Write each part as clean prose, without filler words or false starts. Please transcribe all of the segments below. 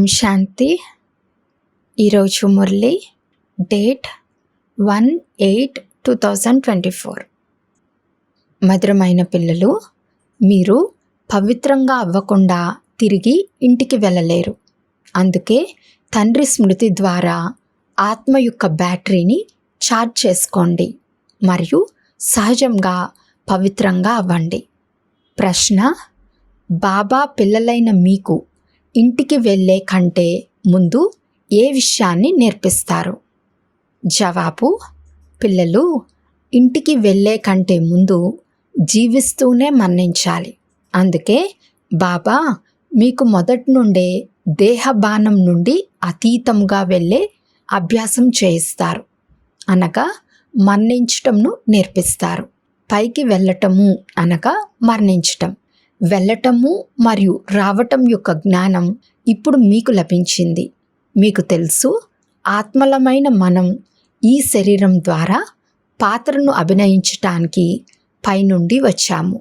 ఓం శాంతి. ఈరోజు మురళి డేట్ 1/8/2024. మధురమైన పిల్లలు, మీరు పవిత్రంగా అవ్వకుండా తిరిగి ఇంటికి వెళ్ళలేరు. అందుకే తండ్రి స్మృతి ద్వారా ఆత్మ యొక్క బ్యాటరీని ఛార్జ్ చేసుకోండి మరియు సహజంగా పవిత్రంగా అవ్వండి. ప్రశ్న: బాబా పిల్లలైన మీకు ఇంటికి వెళ్ళే కంటే ముందు ఏ విషయాన్ని నేర్పిస్తారు? జవాబు: పిల్లలు ఇంటికి వెళ్ళే కంటే ముందు జీవిస్తూనే మరణించాలి. అందుకే బాబా మీకు మొదటి నుండే దేహబానం నుండి అతీతంగా వెళ్ళే అభ్యాసం చేయిస్తారు, అనగా మరణించటంను నేర్పిస్తారు. పైకి వెళ్ళటము అనగా మరణించటం, వెళ్ళటము మరియు రావటం యొక్క జ్ఞానం ఇప్పుడు మీకు లభించింది. మీకు తెలుసు, ఆత్మలమైన మనం ఈ శరీరం ద్వారా పాత్రను అభినయించటానికి పైనుండి వచ్చాము.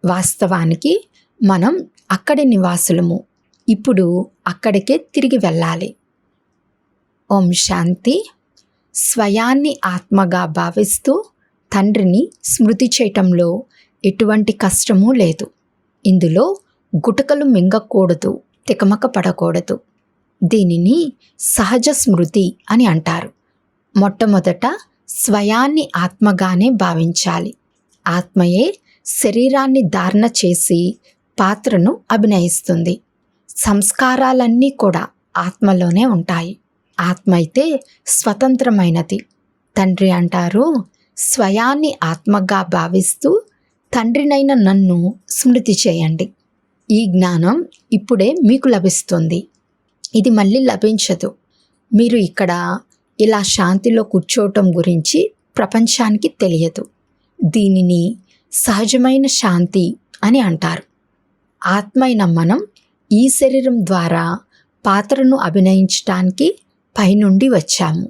వాస్తవానికి మనం అక్కడి నివాసులము. ఇప్పుడు అక్కడికే తిరిగి వెళ్ళాలి. ఓం శాంతి. స్వయాన్ని ఆత్మగా భావిస్తూ తండ్రిని స్మృతి చేయటంలో ఎటువంటి కష్టమూ లేదు. ఇందులో గుటకలు మింగకూడదు, తికమక పడకూడదు. దీనిని సహజ స్మృతి అని అంటారు. మొట్టమొదట స్వయాన్ని ఆత్మగానే భావించాలి. ఆత్మయే శరీరాన్ని ధారణ చేసి పాత్రను అభినయిస్తుంది. సంస్కారాలన్నీ కూడా ఆత్మలోనే ఉంటాయి. ఆత్మ అయితే స్వతంత్రమైనది. తండ్రి అంటారు, స్వయాన్ని ఆత్మగా భావిస్తూ తండ్రినైన నన్ను స్మృతి చేయండి. ఈ జ్ఞానం ఇప్పుడే మీకు లభిస్తుంది. ఇది మళ్ళీ లభించదు. మీరు ఇక్కడ ఇలా శాంతిలో కూర్చోవటం గురించి ప్రపంచానికి తెలియదు. దీనిని సహజమైన శాంతి అని అంటారు. ఆత్మైన మనం ఈ శరీరం ద్వారా పాత్రను అభినయించటానికి పైనుండి వచ్చాము.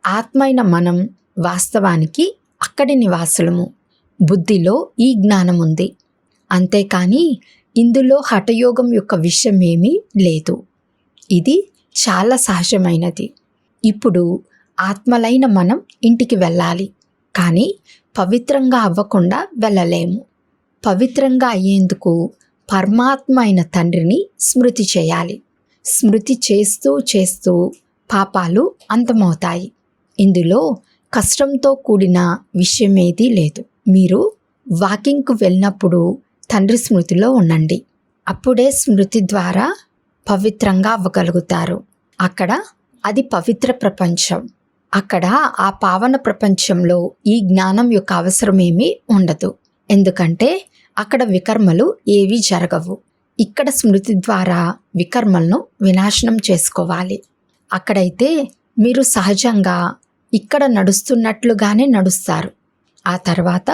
ఆత్మైన మనం వాస్తవానికి అక్కడి నివాసులము. బుద్ధిలో ఈ జ్ఞానం ఉంది. అంతేకాని ఇందులో హఠయోగం యొక్క విషయమేమీ లేదు. ఇది చాలా సహజమైనది. ఇప్పుడు ఆత్మలైన మనం ఇంటికి వెళ్ళాలి, కానీ పవిత్రంగా అవ్వకుండా వెళ్ళలేము. పవిత్రంగా అయ్యేందుకు పరమాత్మ అయిన తండ్రిని స్మృతి చేయాలి. స్మృతి చేస్తూ చేస్తూ పాపాలు అంతమవుతాయి. ఇందులో కష్టంతో కూడిన విషయమేదీ లేదు. మీరు వాకింగ్కు వెళ్ళినప్పుడు తండ్రి స్మృతిలో ఉండండి. అప్పుడే స్మృతి ద్వారా పవిత్రంగా అవ్వగలుగుతారు. అక్కడ అది పవిత్ర ప్రపంచం. అక్కడ ఆ పావన ప్రపంచంలో ఈ జ్ఞానం యొక్క అవసరమేమీ ఉండదు. ఎందుకంటే అక్కడ వికర్మలు ఏవీ జరగవు. ఇక్కడ స్మృతి ద్వారా వికర్మలను వినాశనం చేసుకోవాలి. అక్కడైతే మీరు సహజంగా ఇక్కడ నడుస్తున్నట్లుగానే నడుస్తారు. ఆ తర్వాత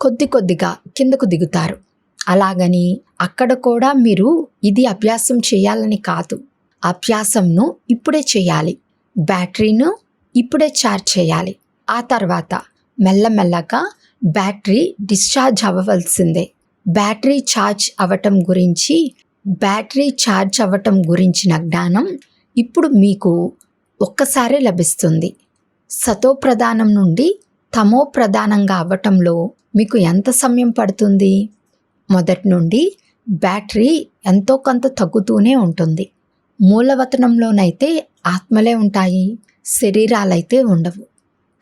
కొద్ది కొద్దిగా కిందకు దిగుతారు. అలాగని అక్కడ కూడా మీరు ఇది అభ్యాసం చేయాలని కాదు. అభ్యాసంను ఇప్పుడే చేయాలి. బ్యాటరీను ఇప్పుడే ఛార్జ్ చేయాలి. ఆ తర్వాత మెల్లమెల్లగా బ్యాటరీ డిశ్చార్జ్ అవ్వవలసిందే. బ్యాటరీ ఛార్జ్ అవ్వటం గురించిన జ్ఞానం ఇప్పుడు మీకు ఒక్కసారే లభిస్తుంది. సతో ప్రధానం నుండి తమో ప్రధానంగా అవ్వటంలో మీకు ఎంత సమయం పడుతుంది? మొదటి నుండి బ్యాటరీ ఎంతో కొంత తగ్గుతూనే ఉంటుంది. మూలవతనంలోనైతే ఆత్మలే ఉంటాయి, శరీరాలైతే ఉండవు.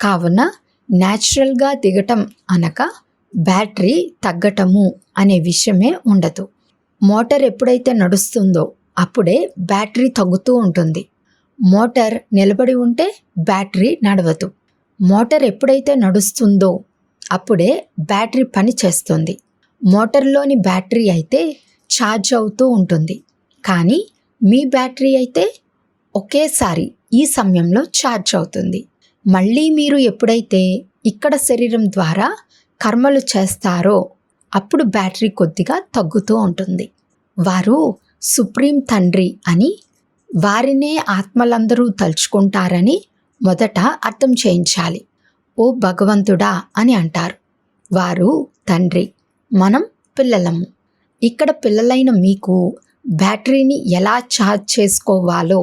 కావున న్యాచురల్గా దిగటం అనగా బ్యాటరీ తగ్గటము అనే విషయమే ఉండదు. మోటార్ ఎప్పుడైతే నడుస్తుందో అప్పుడే బ్యాటరీ తగ్గుతూ ఉంటుంది. మోటార్ నిలబడి ఉంటే బ్యాటరీ నడవదు. మోటార్ ఎప్పుడైతే నడుస్తుందో అప్పుడే బ్యాటరీ పని చేస్తుంది. మోటార్లోని బ్యాటరీ అయితే ఛార్జ్ అవుతూ ఉంటుంది. కానీ మీ బ్యాటరీ అయితే ఒకేసారి ఈ సమయంలో ఛార్జ్ అవుతుంది. మళ్ళీ మీరు ఎప్పుడైతే ఇక్కడ శరీరం ద్వారా కర్మలు చేస్తారో అప్పుడు బ్యాటరీ కొద్దిగా తగ్గుతూ ఉంటుంది. వారు సుప్రీం తండ్రి అని, వారినే ఆత్మలందరూ తలుచుకుంటారని మొదట అర్థం చేయించాలి. ఓ భగవంతుడా అని అంటారు. వారు తండ్రి, మనం పిల్లలము. ఇక్కడ పిల్లలైన మీకు బ్యాటరీని ఎలా ఛార్జ్ చేసుకోవాలో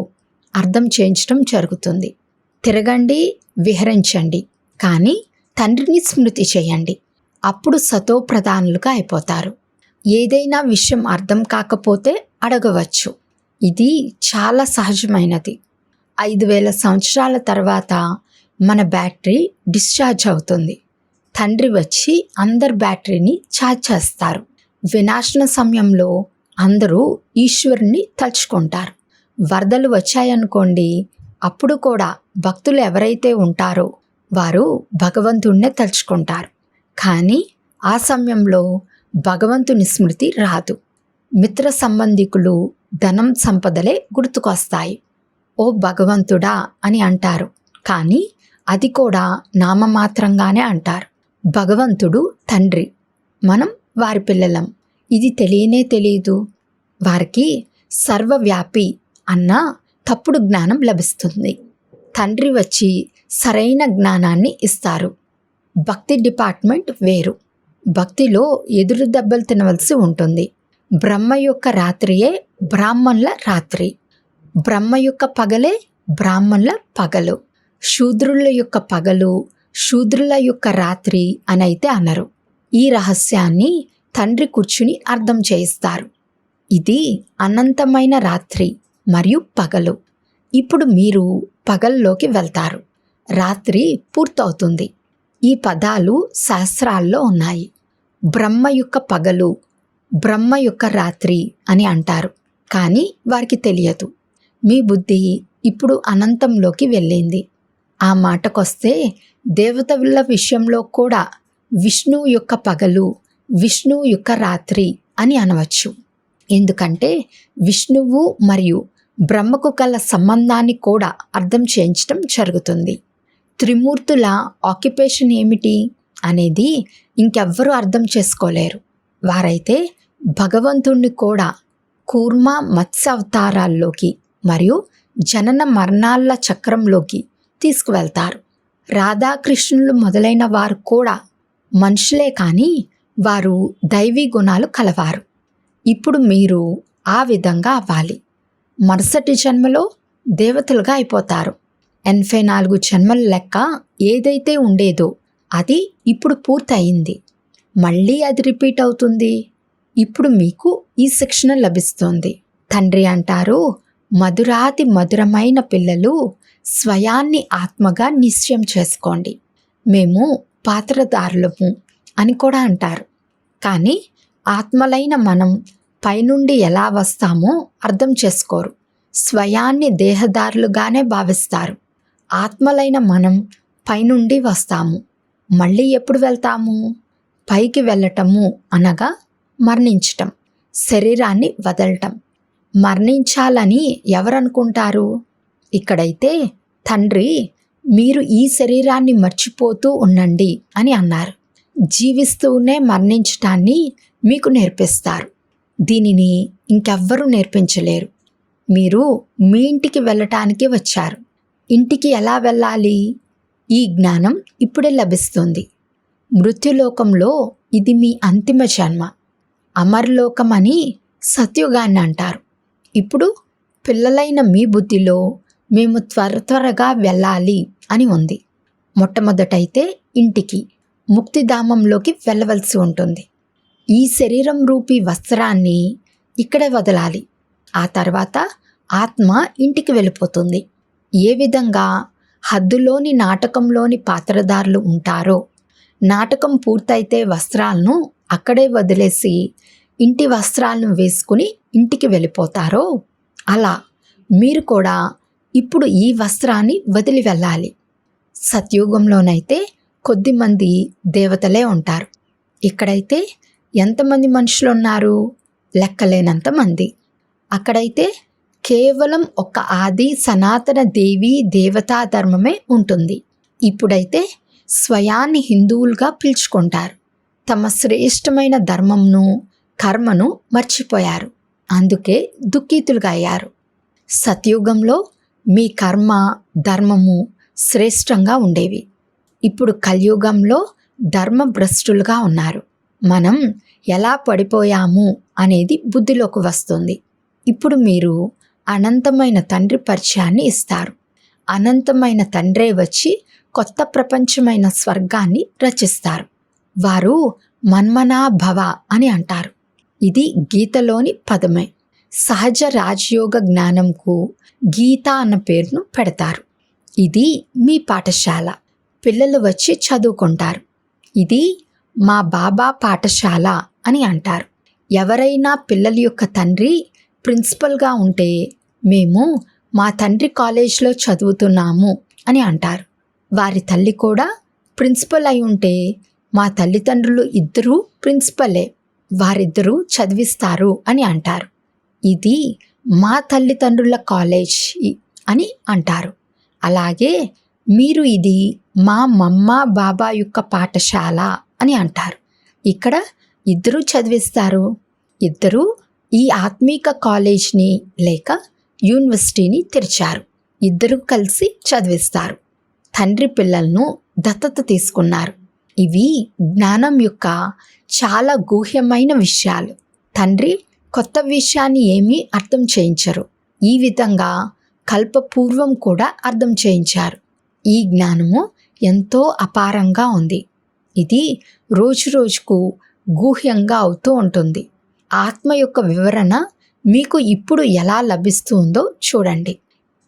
అర్థం చేయించడం జరుగుతుంది. తిరగండి, విహరించండి, కానీ తండ్రిని స్మృతి చేయండి. అప్పుడు సతోప్రధానులుగా అయిపోతారు. ఏదైనా విషయం అర్థం కాకపోతే అడగవచ్చు. ఇది చాలా సహజమైనది. 5000 సంవత్సరాల తర్వాత మన బ్యాటరీ డిశ్చార్జ్ అవుతుంది. తండ్రి వచ్చి అందరి బ్యాటరీని ఛార్జ్ చేస్తారు. వినాశన సమయంలో అందరూ ఈశ్వరుని తలుచుకుంటారు. వరదలు వచ్చాయనుకోండి, అప్పుడు కూడా భక్తులు ఎవరైతే ఉంటారో వారు భగవంతుణ్ణే తలుచుకుంటారు. కానీ ఆ సమయంలో భగవంతుని స్మృతి రాదు. మిత్ర సంబంధికులు, ధనం, సంపదలే గుర్తుకొస్తాయి. ఓ భగవంతుడా అని అంటారు, కానీ అది కూడా నామమాత్రంగానే అంటారు. భగవంతుడు తండ్రి, మనం వారి పిల్లలం. ఇది తెలియనే తెలియదు. వారికి సర్వవ్యాపి అన్న తప్పుడు జ్ఞానం లభిస్తుంది. తండ్రి వచ్చి సరైన జ్ఞానాన్ని ఇస్తారు. భక్తి డిపార్ట్మెంట్ వేరు. భక్తిలో ఎదురు దెబ్బలు తినవలసి ఉంటుంది. బ్రహ్మ యొక్క రాత్రియే బ్రాహ్మణుల రాత్రి, బ్రహ్మ యొక్క పగలే బ్రాహ్మణుల పగలు. శూద్రుల యొక్క పగలు, శూద్రుల యొక్క రాత్రి అని అయితే అనరు. ఈ రహస్యాన్ని తండ్రి కూర్చుని అర్థం చేయిస్తారు. ఇది అనంతమైన రాత్రి మరియు పగలు. ఇప్పుడు మీరు పగల్లోకి వెళ్తారు. రాత్రి పూర్తవుతుంది. ఈ పదాలు శాస్త్రాల్లో ఉన్నాయి. బ్రహ్మ యొక్క పగలు, బ్రహ్మ యొక్క రాత్రి అని అంటారు, కానీ వారికి తెలియదు. మీ బుద్ధి ఇప్పుడు అనంతంలోకి వెళ్ళింది. ఆ మాటకొస్తే దేవతల విషయంలో కూడా విష్ణువు యొక్క పగలు, విష్ణువు యొక్క రాత్రి అని అనవచ్చు. ఎందుకంటే విష్ణువు మరియు బ్రహ్మకు గల సంబంధాన్ని కూడా అర్థం చేయించడం జరుగుతుంది. త్రిమూర్తుల ఆక్యుపేషన్ ఏమిటి అనేది ఇంకెవ్వరూ అర్థం చేసుకోలేరు. వారైతే భగవంతుణ్ణి కూడా కూర్మ, మత్స్య అవతారాల్లోకి మరియు జనన మరణాల చక్రంలోకి తీసుకువెళ్తారు. రాధాకృష్ణులు మొదలైన వారు కూడా మనుషులే, కానీ వారు దైవీ గుణాలు కలవారు. ఇప్పుడు మీరు ఆ విధంగా అవ్వాలి. మరుసటి జన్మలో దేవతలుగా అయిపోతారు. 84 జన్మల లెక్క ఏదైతే ఉండేదో అది ఇప్పుడు పూర్తయింది. మళ్ళీ అది రిపీట్ అవుతుంది. ఇప్పుడు మీకు ఈ శిక్షణ లభిస్తుంది. తండ్రి అంటారు, మధురాతి మధురమైన పిల్లలు, స్వయాన్ని ఆత్మగా నిశ్చయం చేసుకోండి. మేము పాత్రదారులము అని కూడా అంటారు. కానీ ఆత్మలైన మనం పైనుండి ఎలా వస్తామో అర్థం చేసుకోరు. స్వయాన్ని దేహదారులుగానే భావిస్తారు. ఆత్మలైన మనం పైనుండి వస్తాము. మళ్ళీ ఎప్పుడు వెళ్తాము? పైకి వెళ్ళటము అనగా మరణించటం, శరీరాన్ని వదలటం. మరణించాలని ఎవరనుకుంటారు? ఇక్కడైతే తండ్రి మీరు ఈ శరీరాన్ని మర్చిపోతూ ఉండండి అని అన్నారు. జీవిస్తూనే మరణించటాన్ని మీకు నేర్పిస్తారు. దీనిని ఇంకెవ్వరూ నేర్పించలేరు. మీరు మీ ఇంటికి వెళ్ళటానికి వచ్చారు. ఇంటికి ఎలా వెళ్ళాలి? ఈ జ్ఞానం ఇప్పుడే లభిస్తుంది. మృత్యులోకంలో ఇది మీ అంతిమ జన్మ. అమరలోకం అని సత్యుగాన్ని అంటారు. ఇప్పుడు పిల్లలైన మీ బుద్ధిలో మేము త్వరగా వెళ్ళాలి అని ఉంది. మొట్టమొదటైతే ఇంటికి, ముక్తిధామంలోకి వెళ్ళవలసి ఉంటుంది. ఈ శరీరం రూపీ వస్త్రాన్ని ఇక్కడే వదలాలి. ఆ తర్వాత ఆత్మ ఇంటికి వెళ్ళిపోతుంది. ఏ విధంగా హద్దులోని నాటకంలోని పాత్రదారులు ఉంటారో, నాటకం పూర్తయితే వస్త్రాలను అక్కడే వదిలేసి ఇంటి వస్త్రాలను వేసుకుని ఇంటికి వెళ్ళిపోతారో, అలా మీరు కూడా ఇప్పుడు ఈ వస్త్రాన్ని వదిలి వెళ్ళాలి. సత్యుగంలోనైతే కొద్దిమంది దేవతలే ఉంటారు. ఇక్కడైతే ఎంతమంది మనుషులు ఉన్నారు? లెక్కలేనంత మంది. అక్కడైతే కేవలం ఒక ఆది సనాతన దేవీ దేవతా ధర్మమే ఉంటుంది. ఇప్పుడైతే స్వయాన్ని హిందువులుగా పిలుచుకుంటారు. తమ శ్రేష్టమైన ధర్మంను, కర్మను మర్చిపోయారు. అందుకే దుఃఖితులుగా అయ్యారు. సత్యుగంలో మీ కర్మ, ధర్మము శ్రేష్టంగా ఉండేవి. ఇప్పుడు కలియుగంలో ధర్మభ్రష్టులుగా ఉన్నారు. మనం ఎలా పడిపోయాము అనేది బుద్ధిలోకి వస్తుంది. ఇప్పుడు మీరు అనంతమైన తండ్రి పరిచయాన్ని ఇస్తారు. అనంతమైన తండ్రే వచ్చి కొత్త ప్రపంచమైన స్వర్గాన్ని రచిస్తారు. వారు మన్మనా భవ అని అంటారు. ఇది గీతలోని పదమే. సహజ రాజయోగ జ్ఞానంకు గీత అన్న పేరును పెడతారు. ఇది మీ పాఠశాల. పిల్లలు వచ్చి చదువుకుంటారు. ఇది మా బాబా పాఠశాల అని అంటారు. ఎవరైనా పిల్లల యొక్క తండ్రి ప్రిన్సిపల్గా ఉంటే మేము మా తండ్రి కాలేజ్లో చదువుతున్నాము అని అంటారు. వారి తల్లి కూడా ప్రిన్సిపల్ అయి ఉంటే మా తల్లిదండ్రులు ఇద్దరూ ప్రిన్సిపలే, వారిద్దరూ చదివిస్తారు అని అంటారు. ఇది మా తల్లిదండ్రుల కాలేజ్ అని అంటారు. అలాగే మీరు ఇది మా మమ్మ బాబా యొక్క పాఠశాల అని అంటారు. ఇక్కడ ఇద్దరూ చదివిస్తారు. ఇద్దరూ ఈ ఆత్మీక కాలేజ్ని లేక యూనివర్సిటీని తెరిచారు. ఇద్దరూ కలిసి చదివిస్తారు. తండ్రి పిల్లలను దత్తత తీసుకున్నారు. ఇవి జ్ఞానం యొక్క చాలా గూహ్యమైన విషయాలు. తండ్రి కొత్త విషయాన్ని ఏమీ అర్థం చేయించరు. ఈ విధంగా కల్పపూర్వం కూడా అర్థం చేయించారు. ఈ జ్ఞానము ఎంతో అపారంగా ఉంది. ఇది రోజు రోజుకు గూహ్యంగా అవుతూ ఉంటుంది. ఆత్మ యొక్క వివరణ మీకు ఇప్పుడు ఎలా లభిస్తుందో చూడండి.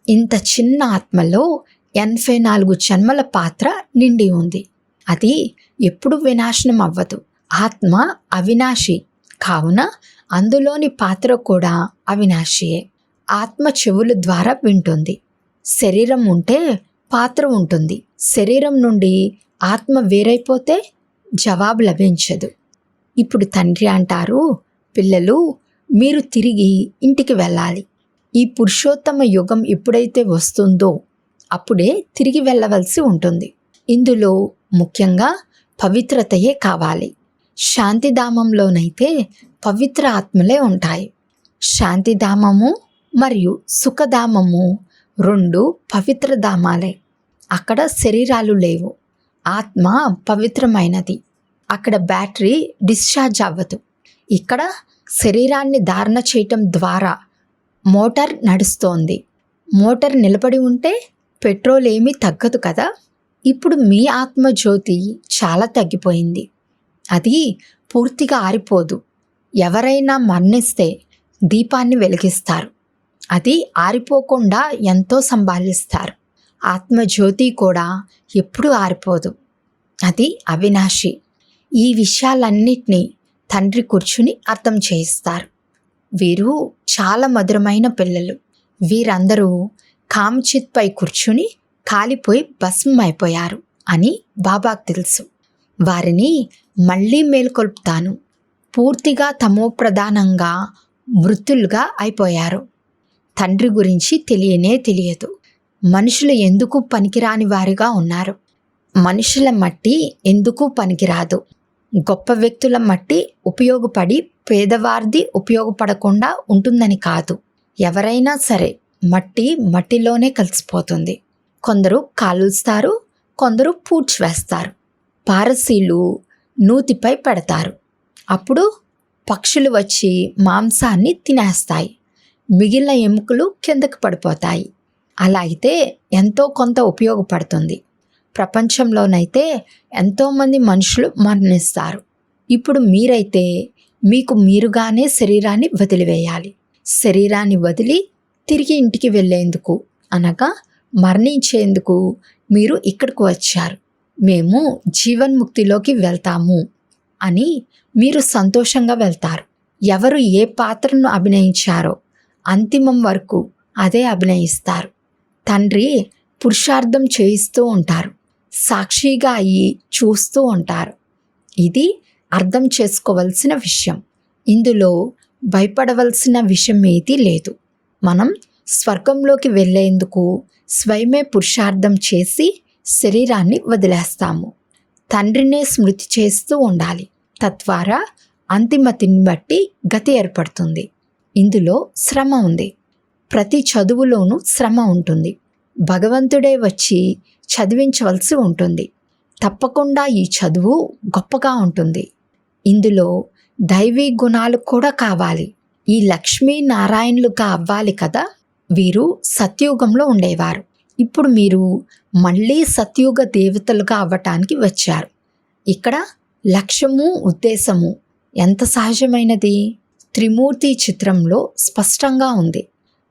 ఇంత చిన్న ఆత్మలో 84 జన్మల పాత్ర నిండి ఉంది. అది ఎప్పుడు వినాశనం అవ్వదు. ఆత్మ అవినాశి కావున అందులోని పాత్ర కూడా అవినాశియే. ఆత్మ చెవుల ద్వారా వింటుంది. శరీరం ఉంటే పాత్ర ఉంటుంది. శరీరం నుండి ఆత్మ వేరైపోతే జవాబు లభించదు. ఇప్పుడు తండ్రి అంటారు, పిల్లలు మీరు తిరిగి ఇంటికి వెళ్ళాలి. ఈ పురుషోత్తమ యుగం ఎప్పుడైతే వస్తుందో అప్పుడే తిరిగి వెళ్ళవలసి ఉంటుంది. ఇందులో ముఖ్యంగా పవిత్రతయే కావాలి. శాంతిధామంలోనైతే పవిత్ర ఆత్మలే ఉంటాయి. శాంతిధామము మరియు సుఖధామము రెండు పవిత్ర ధామాలే. అక్కడ శరీరాలు లేవు. ఆత్మ పవిత్రమైనది. అక్కడ బ్యాటరీ డిశ్చార్జ్ అవ్వదు. ఇక్కడ శరీరాన్ని ధారణ చేయటం ద్వారా మోటార్ నడుస్తోంది. మోటార్ నిలబడి ఉంటే పెట్రోల్ ఏమీ తగ్గదు కదా. ఇప్పుడు మీ ఆత్మజ్యోతి చాలా తగ్గిపోయింది. అది పూర్తిగా ఆరిపోదు. ఎవరైనా మరణిస్తే దీపాన్ని వెలిగిస్తారు. అది ఆరిపోకుండా ఎంతో సంభాలిస్తారు. ఆత్మజ్యోతి కూడా ఎప్పుడూ ఆరిపోదు. అది అవినాశి. ఈ విషయాలన్నిటినీ తండ్రి కూర్చుని అర్థం చేయిస్తారు. వీరు చాలా మధురమైన పిల్లలు. వీరందరూ కామచిత్పై కూర్చుని కాలిపోయి భస్మమైపోయారు అని బాబాకు తెలుసు. వారిని మళ్ళీ మేల్కొల్పుతాను. పూర్తిగా తమో ప్రధానంగా మృతులుగా అయిపోయారు. తండ్రి గురించి తెలియనే తెలియదు. మనుషులు ఎందుకు పనికిరాని వారిగా ఉన్నారు. మనుషుల మట్టి ఎందుకు పనికిరాదు. గొప్ప వ్యక్తుల మట్టి ఉపయోగపడి పేదవారిది ఉపయోగపడకుండా ఉంటుందని కాదు. ఎవరైనా సరే మట్టి మట్టిలోనే కలిసిపోతుంది. కొందరు కాలుస్తారు, కొందరు పూడ్చివేస్తారు. పారసీలు నూతిపై పెడతారు. అప్పుడు పక్షులు వచ్చి మాంసాన్ని తినేస్తాయి. మిగిలిన ఎముకలు కిందకు పడిపోతాయి. అలా అయితే ఎంతో కొంత ఉపయోగపడుతుంది. ప్రపంచంలోనైతే ఎంతోమంది మనుషులు మరణిస్తారు. ఇప్పుడు మీరైతే మీకు మీరుగానే శరీరాన్ని వదిలివేయాలి. శరీరాన్ని వదిలి తిరిగి ఇంటికి వెళ్ళేందుకు అనగా మరణించేందుకు మీరు ఇక్కడికి వచ్చారు. మేము జీవన్ముక్తిలోకి వెళ్తాము అని మీరు సంతోషంగా వెళ్తారు. ఎవరు ఏ పాత్రను అభినయించారో అంతిమం వరకు అదే అభినయిస్తారు. తండ్రి పురుషార్థం చేయిస్తూ ఉంటారు. సాక్షిగా అయ్యి చూస్తూ ఉంటారు. ఇది అర్థం చేసుకోవలసిన విషయం. ఇందులో భయపడవలసిన విషయం ఏదీ లేదు. మనం స్వర్గంలోకి వెళ్ళేందుకు స్వయమే పురుషార్థం చేసి శరీరాన్ని వదిలేస్తాము. తండ్రినే స్మృతి చేస్తూ ఉండాలి. తద్వారా అంతిమతిని బట్టి గతి ఏర్పడుతుంది. ఇందులో శ్రమ ఉంది. ప్రతి చదువులోనూ శ్రమ ఉంటుంది. భగవంతుడే వచ్చి చదివించవలసి ఉంటుంది. తప్పకుండా ఈ చదువు గొప్పగా ఉంటుంది. ఇందులో దైవీ గుణాలు కూడా కావాలి. ఈ లక్ష్మీనారాయణులుగా అవ్వాలి కదా. వీరు సత్యుగంలో ఉండేవారు. ఇప్పుడు మీరు మళ్ళీ సత్యుగ దేవతలుగా అవ్వటానికి వచ్చారు. ఇక్కడ లక్ష్యము ఉద్దేశము ఎంత సహజమైనది. త్రిమూర్తి చిత్రంలో స్పష్టంగా ఉంది.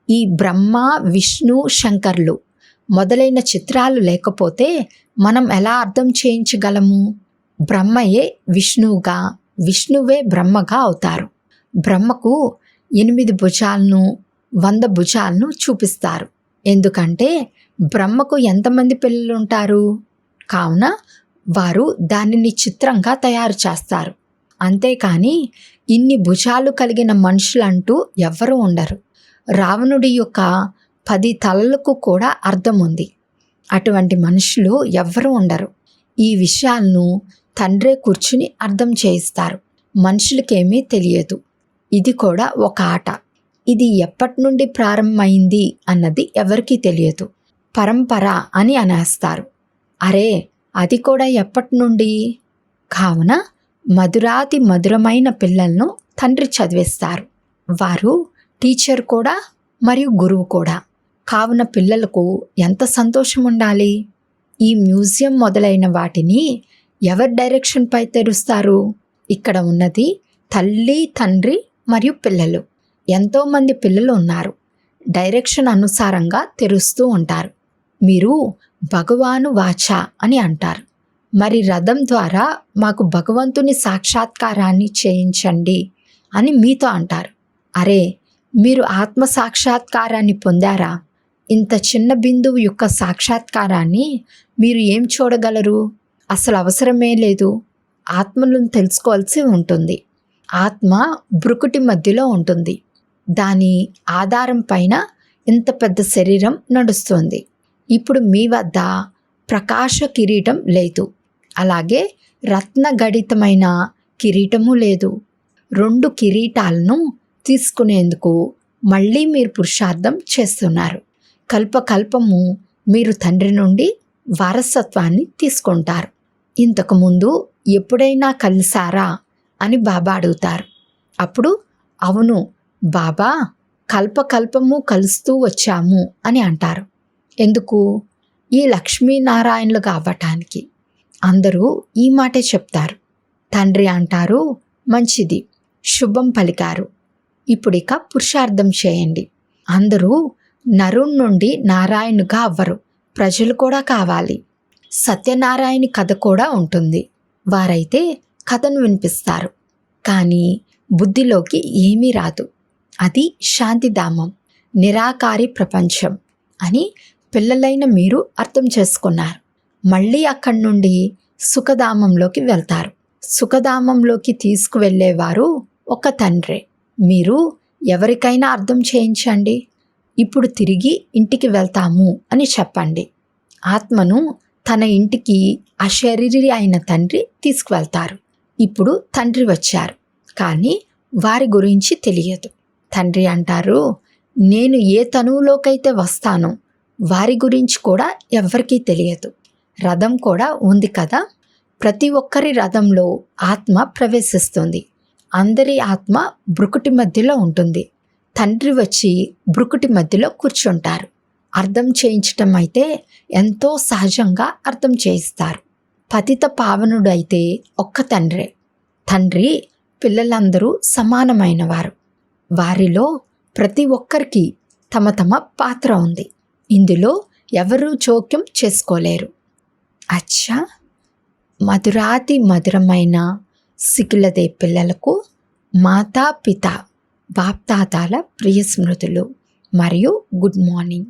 ఈ బ్రహ్మ విష్ణు శంకర్లు మొదలైన చిత్రాలు లేకపోతే మనం ఎలా అర్థం చేయించగలము? బ్రహ్మయే విష్ణువుగా, విష్ణువే బ్రహ్మగా అవుతారు. బ్రహ్మకు 8 భుజాలను 100 భుజాలను చూపిస్తారు. ఎందుకంటే బ్రహ్మకు ఎంతమంది పిల్లలు ఉంటారు? కావున వారు దానిని చిత్రంగా తయారు చేస్తారు. అంతేకాని ఇన్ని భుజాలు కలిగిన మనుషులంటూ ఎవ్వరూ ఉండరు. రావణుడి యొక్క 10 తలలకు కూడా అర్థం ఉంది. అటువంటి మనుషులు ఎవ్వరూ ఉండరు. ఈ విషయాలను తండ్రే కూర్చుని అర్థం చేయిస్తారు. మనుషులకేమీ తెలియదు. ఇది కూడా ఒక ఆట. ఇది ఎప్పటి నుండి ప్రారంభమైంది అన్నది ఎవరికీ తెలియదు. పరంపర అని అనేస్తారు. అరే, అది కూడా ఎప్పటి నుండి? కావున మధురాతి మధురమైన పిల్లలను తండ్రి చదివిస్తారు. వారు టీచర్ కూడా మరియు గురువు కూడా. కావున పిల్లలకు ఎంత సంతోషం ఉండాలి. ఈ మ్యూజియం మొదలైన వాటిని ఎవరి డైరెక్షన్పై తెరుస్తారు? ఇక్కడ ఉన్నది తల్లి, తండ్రి మరియు పిల్లలు. ఎంతోమంది పిల్లలు ఉన్నారు. డైరెక్షన్ అనుసారంగా తెరుస్తూ ఉంటారు. మీరు భగవాను వాచ అని అంటారు. మరి రథం ద్వారా మాకు భగవంతుని సాక్షాత్కారాన్ని చేయించండి అని మీతో అంటారు. అరే, మీరు ఆత్మ సాక్షాత్కారాన్ని పొందారా? ఇంత చిన్న బిందువు యొక్క సాక్షాత్కారాన్ని మీరు ఏం చూడగలరు? అసలు అవసరమే లేదు. ఆత్మలను తెలుసుకోవాల్సి ఉంటుంది. ఆత్మ భృకుటి మధ్యలో ఉంటుంది. దాని ఆధారం పైన ఇంత పెద్ద శరీరం నడుస్తుంది. ఇప్పుడు మీ వద్ద ప్రకాశ కిరీటం లేదు. అలాగే రత్నగడితమైన కిరీటము లేదు. 2 కిరీటాలను తీసుకునేందుకు మళ్ళీ మీరు పురుషార్థం చేస్తున్నారు. కల్పకల్పము మీరు తండ్రి నుండి వారసత్వాన్ని తీసుకుంటారు. ఇంతకుముందు ఎప్పుడైనా కలిసారా అని బాబా అడుగుతారు. అప్పుడు అవును బాబా, కల్పకల్పము కలుస్తూ వచ్చాము అని అంటారు. ఎందుకు? ఈ లక్ష్మీనారాయణులుగా అవ్వటానికి. అందరూ ఈ మాటే చెప్తారు. తండ్రి అంటారు, మంచిది, శుభం పలికారు. ఇప్పుడిక పురుషార్థం చేయండి. అందరూ నరుణ్ నుండి నారాయణుగా అవ్వరు. ప్రజలు కూడా కావాలి. సత్యనారాయణ కథ కూడా ఉంటుంది. వారైతే కథను వినిపిస్తారు. కానీ బుద్ధిలోకి ఏమీ రాదు. అది శాంతిధామం, నిరాకారి ప్రపంచం అని పిల్లలైన మీరు అర్థం చేసుకున్నారు. మళ్ళీ అక్కడి నుండి సుఖధామంలోకి వెళ్తారు. సుఖధామంలోకి తీసుకువెళ్ళేవారు ఒక తండ్రే. మీరు ఎవరికైనా అర్థం చేయించండి. ఇప్పుడు తిరిగి ఇంటికి వెళ్తాము అని చెప్పండి. ఆత్మను తన ఇంటికి అశరీరి అయిన తండ్రి తీసుకువెళ్తారు. ఇప్పుడు తండ్రి వచ్చారు, కానీ వారి గురించి తెలియదు. తండ్రి అంటారు, నేను ఏ తనువులోకైతే వస్తానో వారి గురించి కూడా ఎవ్వరికీ తెలియదు. రథం కూడా ఉంది కదా. ప్రతి ఒక్కరి రథంలో ఆత్మ ప్రవేశిస్తుంది. అందరి ఆత్మ భృకుటి మధ్యలో ఉంటుంది. తండ్రి వచ్చి భృకుటి మధ్యలో కూర్చుంటారు. అర్థం చేయించటం అయితే ఎంతో సహజంగా అర్థం చేయిస్తారు. పతిత పావనుడైతే ఒక్క తండ్రే. తండ్రి పిల్లలందరూ సమానమైనవారు. వారిలో ప్రతి ఒక్కరికి తమ తమ పాత్ర ఉంది. ఇందులో ఎవరూ జోక్యం చేసుకోలేరు. అచ్చా, మధురాతి మధురమైన సిక్కులదే పిల్లలకు మాతా పిత బాప్తాతాల ప్రియ స్మృతులు మరియు గుడ్ మార్నింగ్.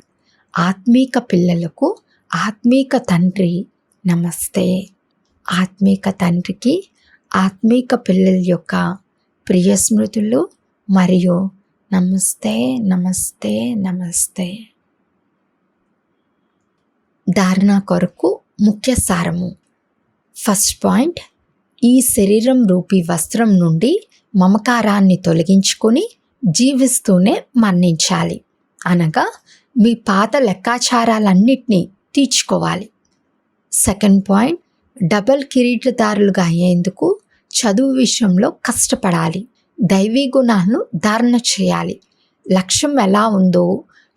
ఆత్మీక పిల్లలకు ఆత్మీక తండ్రి నమస్తే. ఆత్మీక తండ్రికి ఆత్మీక పిల్లల యొక్క ప్రియ స్మృతులు మరియు నమస్తే నమస్తే నమస్తే. ధారణ కొరకు ముఖ్య సారము. ఫస్ట్ పాయింట్, ఈ శరీరం రూపీ వస్త్రం నుండి మమకారాన్ని తొలగించుకొని జీవిస్తూనే మరణించాలి. అనగా మీ పాత లెక్కాచారాలన్నిటినీ తీర్చుకోవాలి. సెకండ్ పాయింట్, డబల్ కిరీటదారులుగా అయ్యేందుకు చదువు విషయంలో కష్టపడాలి. దైవీ గుణాలను ధారణ చేయాలి. లక్ష్యం ఎలా ఉందో,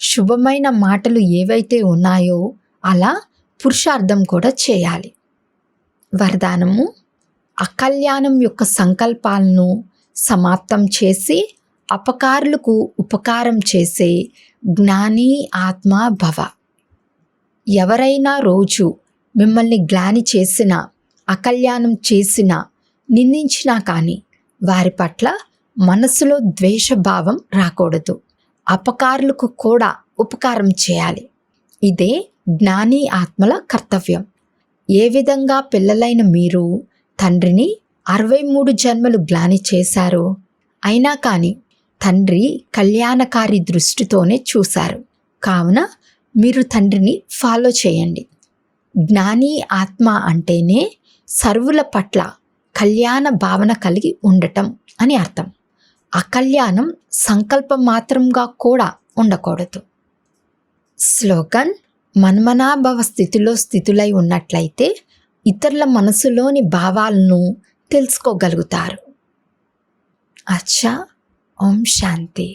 శుభమైన మాటలు ఏవైతే ఉన్నాయో అలా పురుషార్థం కూడా చేయాలి. వరదానము: అకల్యాణం యొక్క సంకల్పాలను సమాప్తం చేసి అపకారులకు ఉపకారం చేసే జ్ఞాని ఆత్మ భవ. ఎవరైనా రోజు మిమ్మల్ని గ్లాని చేసినా, అకల్యాణం చేసినా, నిందించినా కానీ వారి పట్ల మనసులో ద్వేషభావం రాకూడదు. అపకారులకు కూడా ఉపకారం చేయాలి. ఇదే జ్ఞాని ఆత్మల కర్తవ్యం. ఏ విధంగా పిల్లలైన మీరు తండ్రిని 63 జన్మలు గ్లాని చేశారు, అయినా కానీ తండ్రి కళ్యాణకారి దృష్టితోనే చూశారు. కావున మీరు తండ్రిని ఫాలో చేయండి. జ్ఞాని ఆత్మ అంటేనే సర్వుల పట్ల కళ్యాణ భావన కలిగి ఉండటం అని అర్థం. అకల్యాణం సంకల్పం మాత్రంగా కూడా ఉండకూడదు. స్లోగన్: మన్మనాభవ స్థితిలో స్థితులై ఉన్నట్లయితే ఇతరుల మనసులోని భావాలను తెలుసుకోగలుగుతారు. అచ్చా. ఓం శాంతి.